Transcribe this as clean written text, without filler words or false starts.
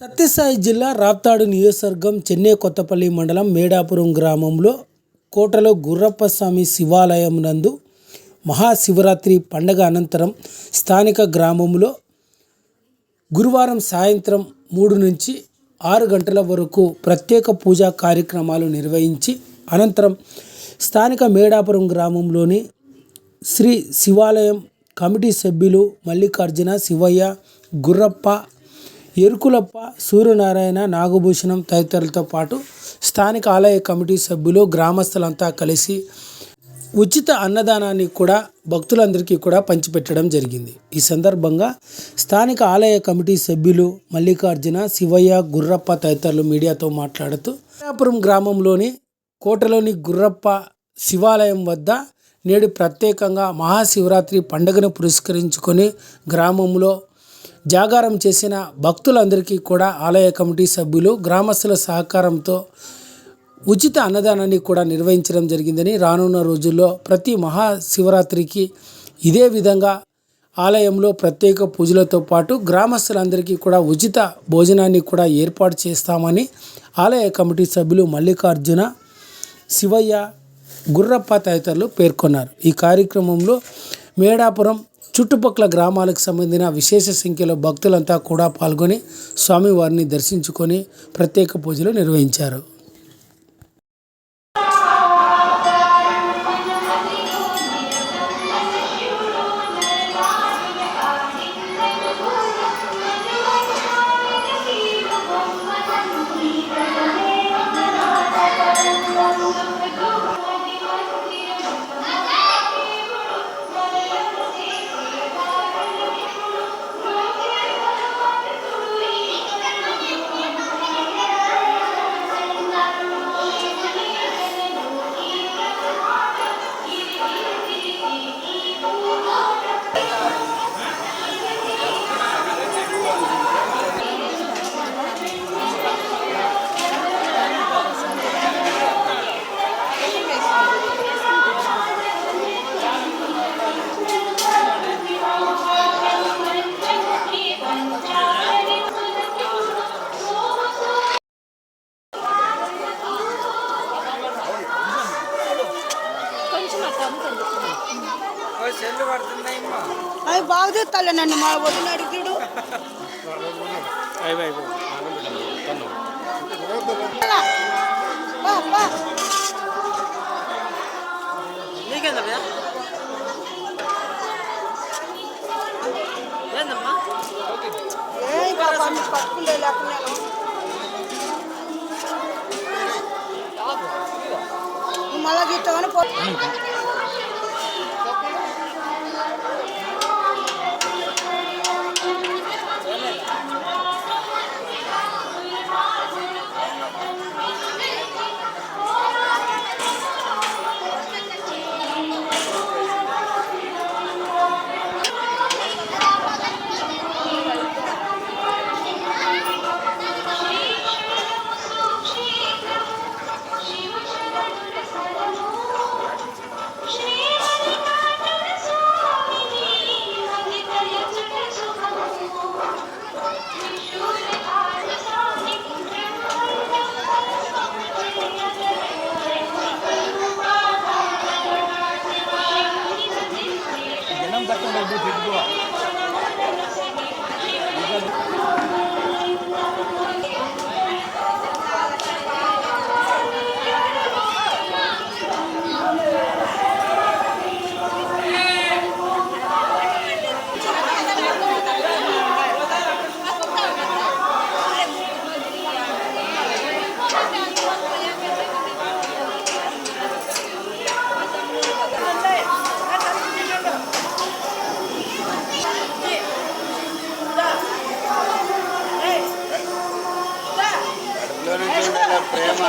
సత్యసాయి జిల్లా రాప్తాడు నియోజకవర్గం చెన్నై కొత్తపల్లి మండలం మేడాపురం గ్రామంలో కోటలో గుర్రప్పస్వామి శివాలయం నందు మహాశివరాత్రి పండగ అనంతరం స్థానిక గ్రామంలో గురువారం సాయంత్రం 3 నుంచి 6 గంటల వరకు ప్రత్యేక పూజా కార్యక్రమాలు నిర్వహించి అనంతరం స్థానిక మేడాపురం గ్రామంలోని శ్రీ శివాలయం కమిటీ సభ్యులు మల్లికార్జున, శివయ్య, గుర్రప్ప, ఎరుకులప్ప, సూర్యనారాయణ, నాగభూషణం తదితరులతో పాటు స్థానిక ఆలయ కమిటీ సభ్యులు గ్రామస్తులంతా కలిసి ఉచిత అన్నదానాన్ని కూడా భక్తులందరికీ కూడా పంచిపెట్టడం జరిగింది. ఈ సందర్భంగా స్థానిక ఆలయ కమిటీ సభ్యులు మల్లికార్జున, శివయ్య, గుర్రప్ప తదితరులు మీడియాతో మాట్లాడుతూ మేడాపురం గ్రామంలోని కోటలోని గుర్రప్ప శివాలయం వద్ద నేడు ప్రత్యేకంగా మహాశివరాత్రి పండుగను పురస్కరించుకొని గ్రామంలో జాగారం చేసిన భక్తులందరికీ కూడా ఆలయ కమిటీ సభ్యులు గ్రామస్తుల సహకారంతో ఉచిత అన్నదానాన్ని కూడా నిర్వహించడం జరిగిందని, రానున్న రోజుల్లో ప్రతి మహాశివరాత్రికి ఇదే విధంగా ఆలయంలో ప్రత్యేక పూజలతో పాటు గ్రామస్తులందరికీ కూడా ఉచిత భోజనాన్ని కూడా ఏర్పాటు చేస్తామని ఆలయ కమిటీ సభ్యులు మల్లికార్జున, శివయ్య, గుర్రప్ప తదితరులు పేర్కొన్నారు. ఈ కార్యక్రమంలో మేడాపురం చుట్టుపక్కల గ్రామాలకు సంబంధించిన విశేష సంఖ్యలో భక్తులంతా కూడా పాల్గొని స్వామివారిని దర్శించుకొని ప్రత్యేక పూజలు నిర్వహించారు. అవి బాగా చూస్తాలే నన్ను మా వదిన అడిగాడు. పట్టుకుంటే లేకుండా మళ్ళా చూస్తామని ప్రేమ